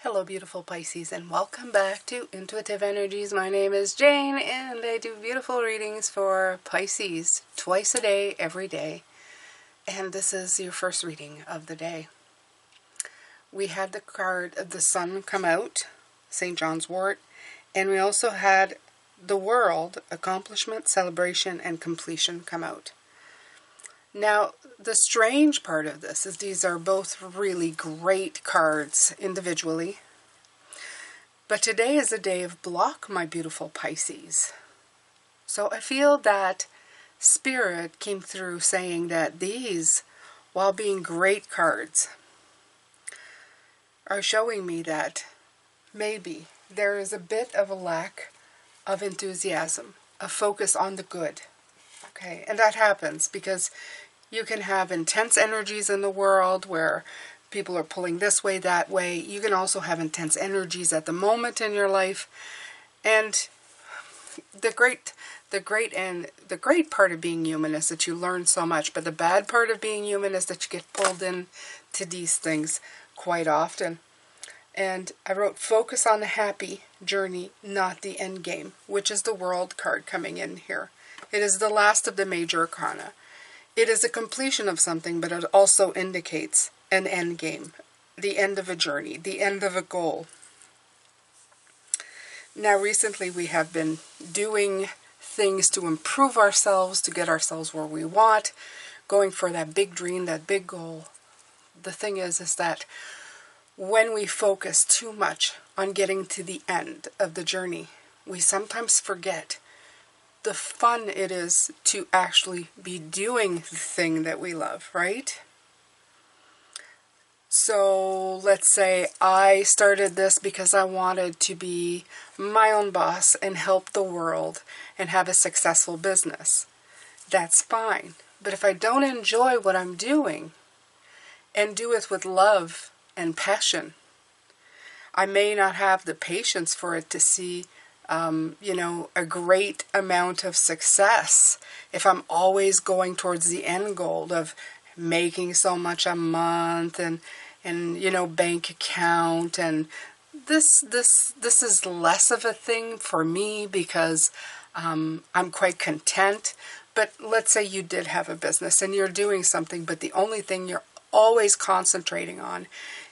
Hello beautiful Pisces, and welcome back to Intuitive Energies. My name is Jane and I do beautiful readings for Pisces twice a day, every day. And this is your first reading of the day. We had the card of the Sun come out, St. John's wort, and we also had the World, accomplishment, celebration, and completion come out. Now, the strange part of this is these are both really great cards individually. But today is a day of block, my beautiful Pisces. So I feel that Spirit came through saying that these, while being great cards, are showing me that maybe there is a bit of a lack of enthusiasm, a focus on the good. Okay, and that happens because you can have intense energies in the world where people are pulling this way, that way. You can also have intense energies at the moment in your life. And the great part of being human is that you learn so much. But the bad part of being human is that you get pulled into these things quite often. And I wrote, focus on the happy journey, not the end game, which is the World card coming in here. It is the last of the major arcana. It is a completion of something, but it also indicates an end game, the end of a journey, the end of a goal. Now, recently we have been doing things to improve ourselves, to get ourselves where we want, going for that big dream, that big goal. The thing is that when we focus too much on getting to the end of the journey, we sometimes forget the fun it is to actually be doing the thing that we love, right? So let's say I started this because I wanted to be my own boss and help the world and have a successful business. That's fine. But if I don't enjoy what I'm doing and do it with love and passion, I may not have the patience for it to see a great amount of success if I'm always going towards the end goal of making so much a month and bank account. And this is less of a thing for me because I'm quite content. But let's say you did have a business and you're doing something, but the only thing you're always concentrating on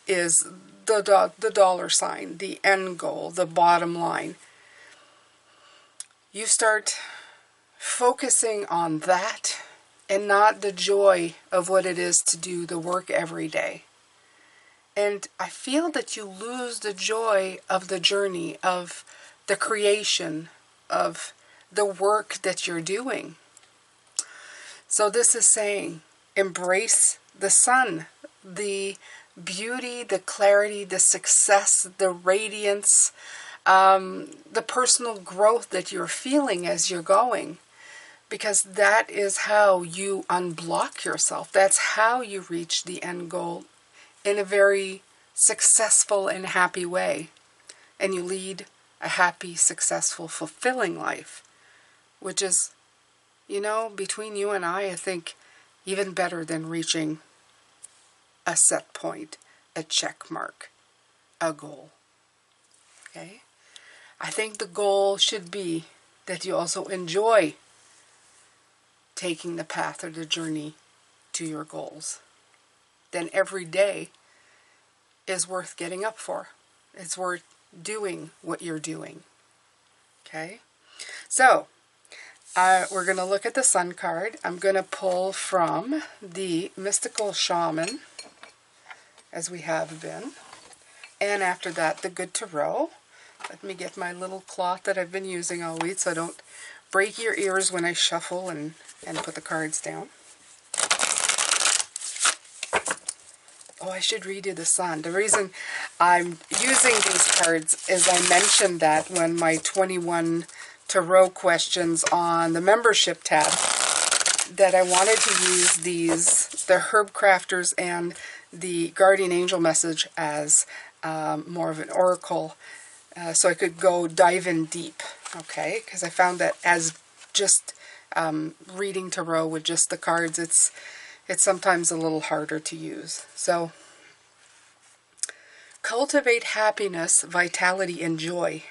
is the dollar sign, the end goal, the bottom line. You start focusing on that and not the joy of what it is to do the work every day. And I feel that you lose the joy of the journey, of the creation, of the work that you're doing. So this is saying, embrace the sun, the beauty, the clarity, the success, the radiance, the personal growth that you're feeling as you're going, because that is how you unblock yourself. That's how you reach the end goal in a very successful and happy way, and you lead a happy, successful, fulfilling life, which is, between you and I think even better than reaching a set point, a check mark, a goal. Okay? I think the goal should be that you also enjoy taking the path or the journey to your goals. Then every day is worth getting up for. It's worth doing what you're doing. Okay? So, we're going to look at the Sun card. I'm going to pull from the Mystical Shaman, as we have been. And after that, the Good Tarot. Let me get my little cloth that I've been using all week so I don't break your ears when I shuffle and put the cards down. Oh, I should read you the Sun. The reason I'm using these cards is I mentioned that when my 21 Tarot questions on the membership tab, that I wanted to use the Herb Crafters and the Guardian Angel message as more of an oracle, so I could go dive in deep, okay? Because I found that as just reading tarot with just the cards, it's sometimes a little harder to use. So Cultivate happiness, vitality, and joy.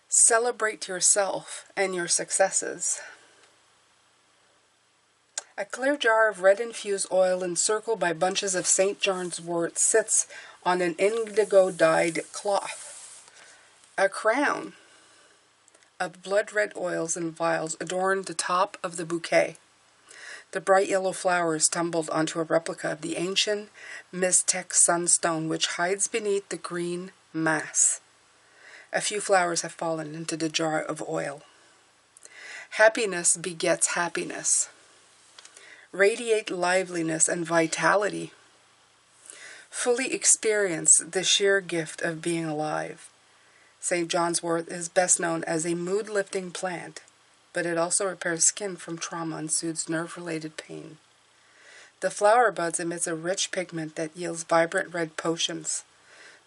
Celebrate yourself and your successes. A clear jar of red infused oil encircled by bunches of St. John's wort sits on an indigo-dyed cloth. A crown of blood-red oils and vials adorned the top of the bouquet. The bright yellow flowers tumbled onto a replica of the ancient Miztec sunstone which hides beneath the green mass. A few flowers have fallen into the jar of oil. Happiness begets happiness. Radiate liveliness and vitality. Fully experience the sheer gift of being alive. St. John's wort is best known as a mood-lifting plant, but it also repairs skin from trauma and soothes nerve-related pain. The flower buds emits a rich pigment that yields vibrant red potions.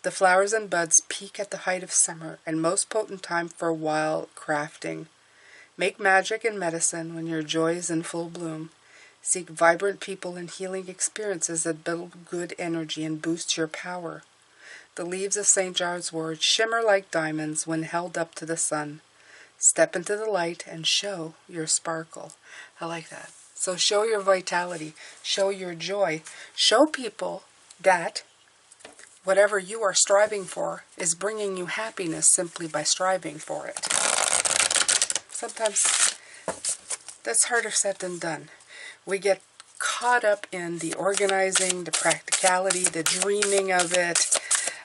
The flowers and buds peak at the height of summer and most potent time for wild crafting. Make magic and medicine when your joy is in full bloom. Seek vibrant people and healing experiences that build good energy and boost your power. The leaves of St. John's wort shimmer like diamonds when held up to the sun. Step into the light and show your sparkle. I like that. So show your vitality. Show your joy. Show people that whatever you are striving for is bringing you happiness simply by striving for it. Sometimes that's harder said than done. We get caught up in the organizing, the practicality, the dreaming of it,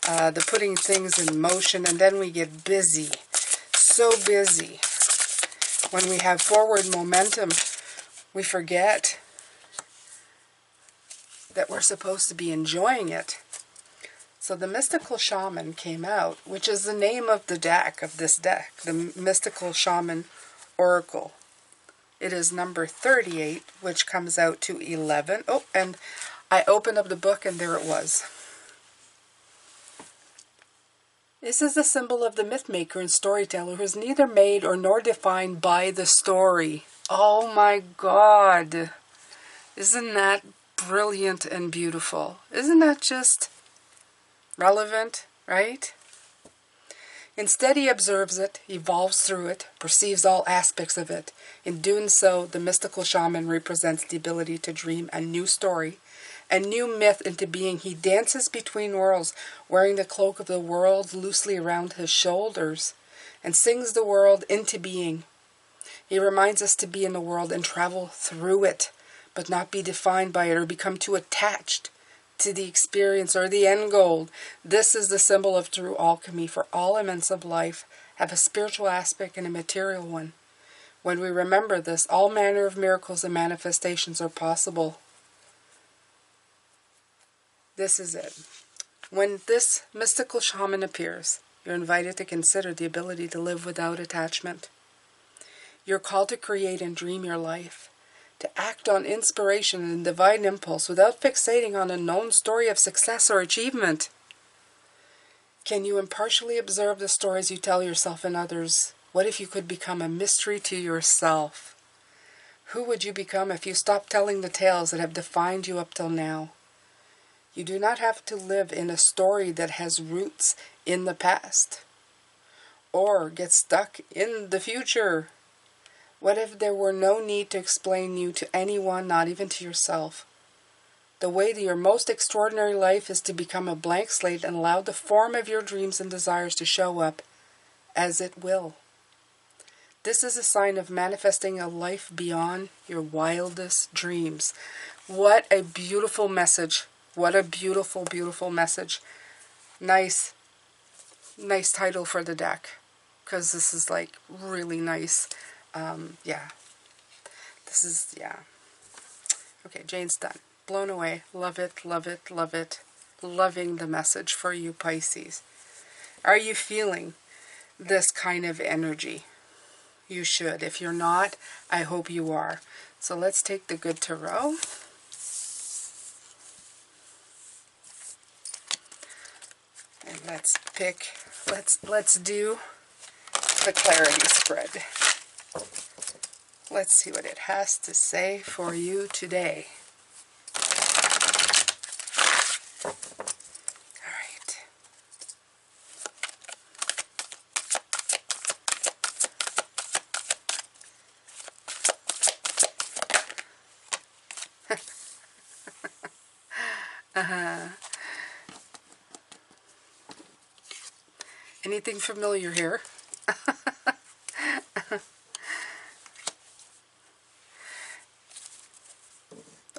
the putting things in motion, and then we get busy. So busy. When we have forward momentum, we forget that we're supposed to be enjoying it. So the Mystical Shaman came out, which is the name of the deck, of this deck, the Mystical Shaman Oracle. It is number 38, which comes out to 11. Oh, and I opened up the book and there it was. This is the symbol of the myth maker and storyteller who is neither made or nor defined by the story. Oh my God. Isn't that brilliant and beautiful? Isn't that just relevant, right? Instead, he observes it, evolves through it, perceives all aspects of it. In doing so, the mystical shaman represents the ability to dream a new story, a new myth into being. He dances between worlds, wearing the cloak of the world loosely around his shoulders, and sings the world into being. He reminds us to be in the world and travel through it, but not be defined by it or become too attached to the experience or the end goal. This is the symbol of true alchemy, for all elements of life have a spiritual aspect and a material one. When we remember this, all manner of miracles and manifestations are possible. This is it. When this mystical shaman appears, you're invited to consider the ability to live without attachment. You're called to create and dream your life, to act on inspiration and divine impulse without fixating on a known story of success or achievement. Can you impartially observe the stories you tell yourself and others? What if you could become a mystery to yourself? Who would you become if you stopped telling the tales that have defined you up till now? You do not have to live in a story that has roots in the past, or get stuck in the future. What if there were no need to explain you to anyone, not even to yourself? The way to your most extraordinary life is to become a blank slate and allow the form of your dreams and desires to show up as it will. This is a sign of manifesting a life beyond your wildest dreams. What a beautiful message. What a beautiful, beautiful message. Nice title for the deck, because this is like really nice. Yeah. This is, yeah. Okay, Jane's done. Blown away. Love it, love it, love it. Loving the message for you, Pisces. Are you feeling this kind of energy? You should. If you're not, I hope you are. So let's take the good tarot. And let's pick, let's do the clarity spread. Let's see what it has to say for you today. Anything familiar here?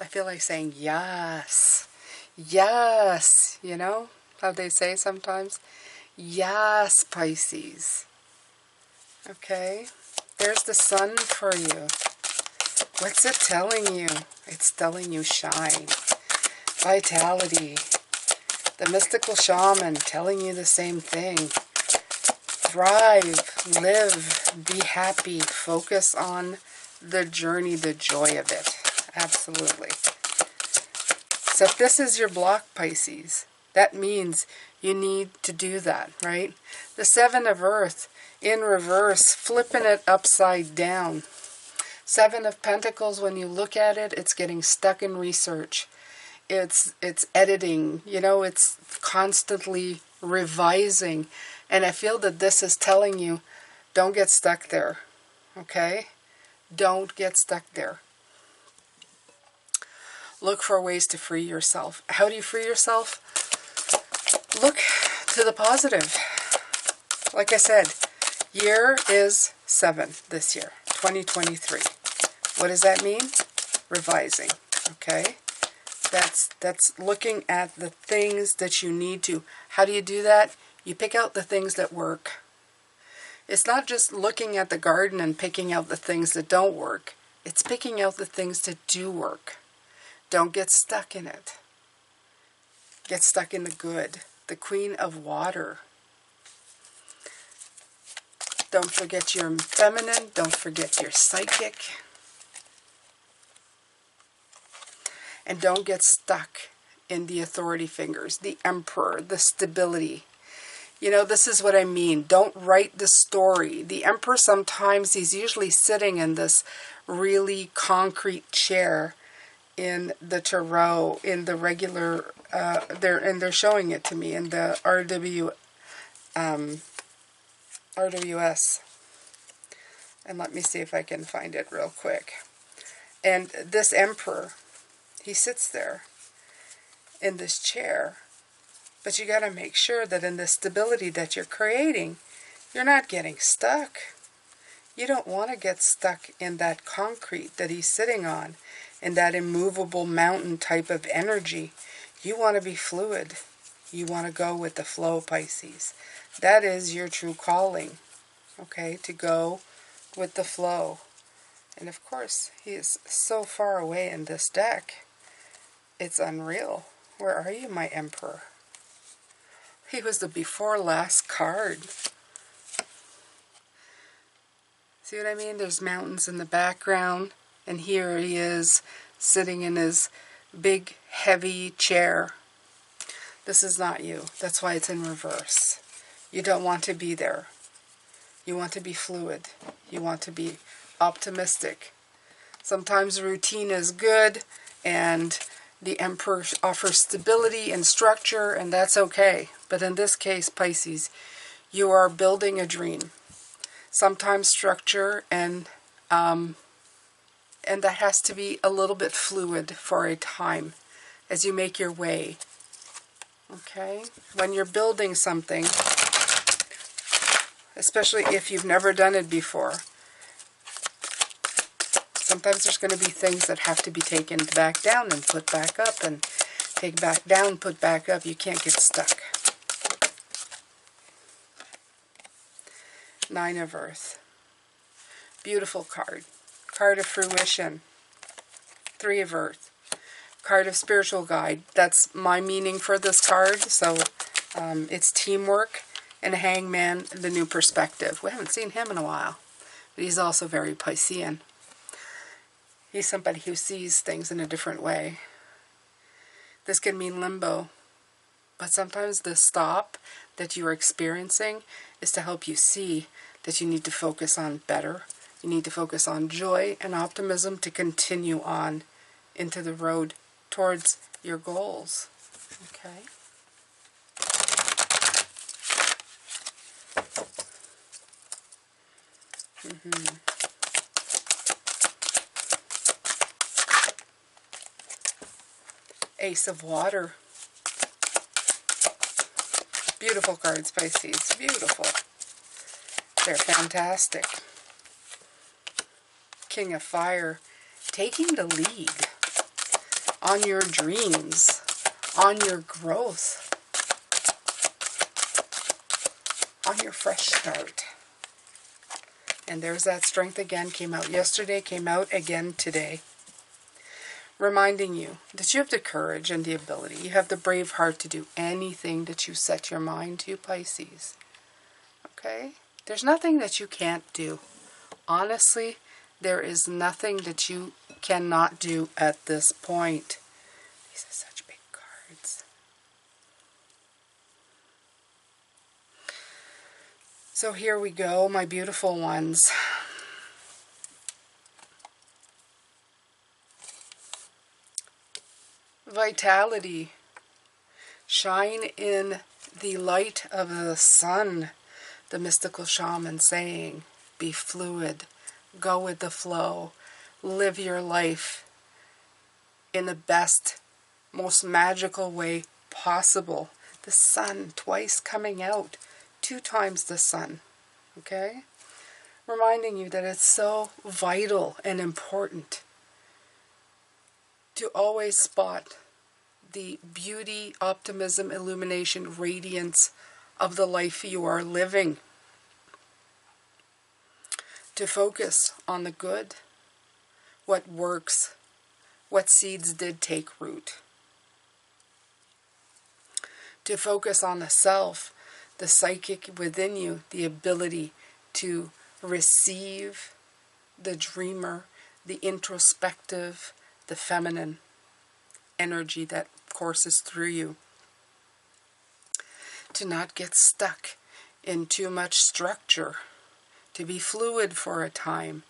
I feel like saying yes. Yes. You know how they say sometimes? Yes, Pisces. Okay. There's the sun for you. What's it telling you? It's telling you shine. Vitality. The mystical shaman telling you the same thing. Thrive, live, be happy, focus on the journey, the joy of it. Absolutely. So if this is your block, Pisces, that means you need to do that, right? The Seven of Earth in reverse, flipping it upside down. Seven of Pentacles, when you look at it, it's getting stuck in research. It's editing, you know, it's constantly revising. And I feel that this is telling you, don't get stuck there, okay? Don't get stuck there. Look for ways to free yourself. How do you free yourself? Look to the positive. Like I said, year is 7 this year, 2023. What does that mean? Revising, okay? That's looking at the things that you need to. How do you do that? You pick out the things that work. It's not just looking at the garden and picking out the things that don't work. It's picking out the things that do work. Don't get stuck in it. Get stuck in the good. The Queen of Water. Don't forget your feminine. Don't forget your psychic. And don't get stuck in the authority fingers, the Emperor, the stability. You know, this is what I mean. Don't write the story. The Emperor sometimes, he's usually sitting in this really concrete chair in the tarot, in the regular, they're showing it to me in the RWS. And let me see if I can find it real quick. And this Emperor, he sits there in this chair. But you got to make sure that in the stability that you're creating, you're not getting stuck. You don't want to get stuck in that concrete that he's sitting on, in that immovable mountain type of energy. You want to be fluid. You want to go with the flow, Pisces. That is your true calling, okay, to go with the flow. And of course, he is so far away in this deck. It's unreal. Where are you, my Emperor? He was the before last card. See what I mean? There's mountains in the background. And here he is sitting in his big, heavy chair. This is not you. That's why it's in reverse. You don't want to be there. You want to be fluid. You want to be optimistic. Sometimes routine is good, and the Emperor offers stability and structure, and that's okay. But in this case, Pisces, you are building a dream. Sometimes structure, and that has to be a little bit fluid for a time as you make your way. Okay? When you're building something, especially if you've never done it before, sometimes there's going to be things that have to be taken back down and put back up, and take back down, put back up. You can't get stuck. Nine of Earth. Beautiful card. Card of fruition. Three of Earth. Card of spiritual guide. That's my meaning for this card. So it's teamwork, and Hangman, the new perspective. We haven't seen him in a while. But he's also very Piscean. He's somebody who sees things in a different way. This can mean limbo. But sometimes the stop that you're experiencing is to help you see that you need to focus on better. You need to focus on joy and optimism to continue on into the road towards your goals. Okay? Ace of Water. Beautiful cards, Pisces. Beautiful. They're fantastic. King of Fire. Taking the lead on your dreams, on your growth, on your fresh start. And there's that Strength again. Came out yesterday, came out again today. Reminding you that you have the courage and the ability. You have the brave heart to do anything that you set your mind to, Pisces. Okay? There's nothing that you can't do. Honestly, there is nothing that you cannot do at this point. These are such big cards. So here we go, my beautiful ones. Vitality. Shine in the light of the sun. The mystical shaman saying, be fluid, go with the flow, live your life in the best, most magical way possible. The sun twice coming out, 2 times the sun, okay? Reminding you that it's so vital and important to always spot the beauty, optimism, illumination, radiance of the life you are living. To focus on the good, what works, what seeds did take root. To focus on the self, the psychic within you, the ability to receive, the dreamer, the introspective, the feminine energy that courses through you. To not get stuck in too much structure, to be fluid for a time,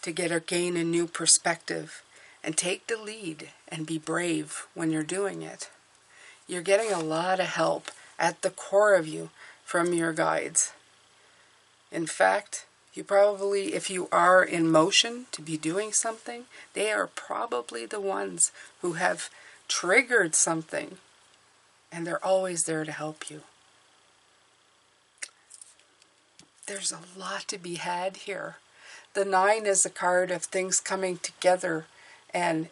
to gain a new perspective, and take the lead and be brave when you're doing it. You're getting a lot of help at the core of you from your guides. In fact, you probably, if you are in motion to be doing something, they are probably the ones who have triggered something, and they're always there to help you. There's a lot to be had here. The 9 is a card of things coming together and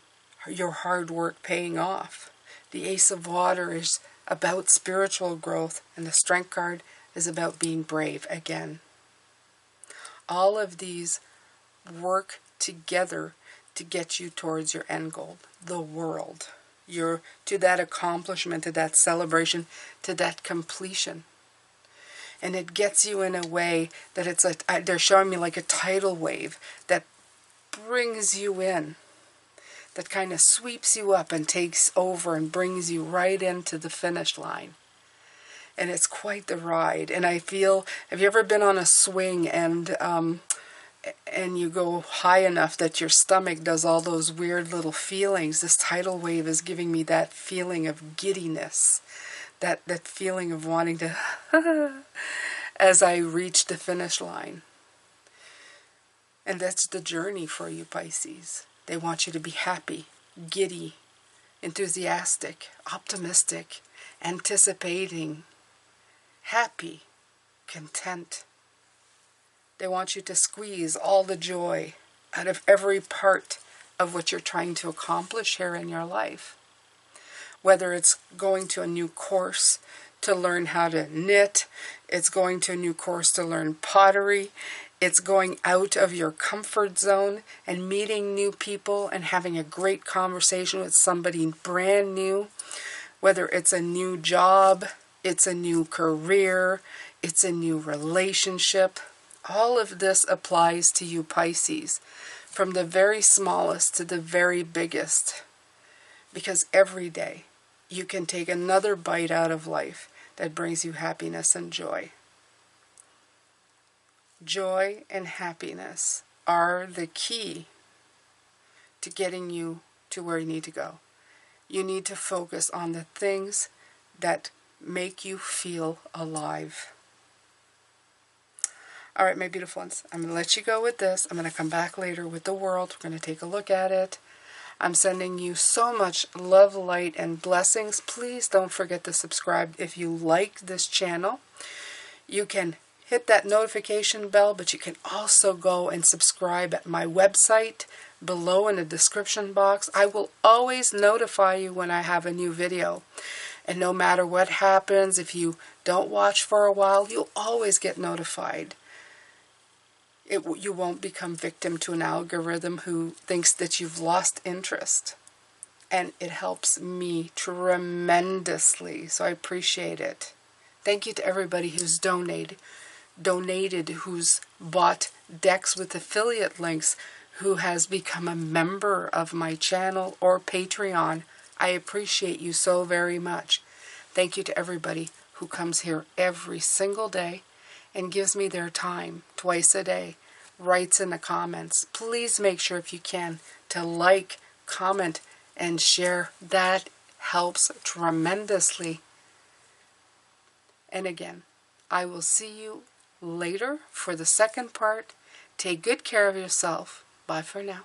your hard work paying off. The Ace of Water is about spiritual growth, and the Strength card is about being brave again. All of these work together to get you towards your end goal, the world. You're to that accomplishment, to that celebration, to that completion. And it gets you in a way that it's they're showing me like a tidal wave that brings you in, that kind of sweeps you up and takes over and brings you right into the finish line. And it's quite the ride. And I feel, have you ever been on a swing and you go high enough that your stomach does all those weird little feelings? This tidal wave is giving me that feeling of giddiness. That feeling of wanting to as I reach the finish line. And that's the journey for you, Pisces. They want you to be happy, giddy, enthusiastic, optimistic, anticipating, happy, content. They want you to squeeze all the joy out of every part of what you're trying to accomplish here in your life. Whether it's going to a new course to learn how to knit, it's going to a new course to learn pottery, it's going out of your comfort zone and meeting new people and having a great conversation with somebody brand new, whether it's a new job, it's a new career, it's a new relationship. All of this applies to you, Pisces, from the very smallest to the very biggest. Because every day you can take another bite out of life that brings you happiness and joy. Joy and happiness are the key to getting you to where you need to go. You need to focus on the things that make you feel alive. All right, my beautiful ones, I'm going to let you go with this. I'm going to come back later with the world. We're going to take a look at it. I'm sending you so much love, light, and blessings. Please don't forget to subscribe if you like this channel. You can hit that notification bell, but you can also go and subscribe at my website below in the description box. I will always notify you when I have a new video. And no matter what happens, if you don't watch for a while, you'll always get notified. You won't become victim to an algorithm who thinks that you've lost interest. And it helps me tremendously, so I appreciate it. Thank you to everybody who's donated, who's bought decks with affiliate links, who has become a member of my channel or Patreon. I appreciate you so very much. Thank you to everybody who comes here every single day and gives me their time twice a day, writes in the comments. Please make sure, if you can, to like, comment, and share. That helps tremendously. And again, I will see you later for the second part. Take good care of yourself. Bye for now.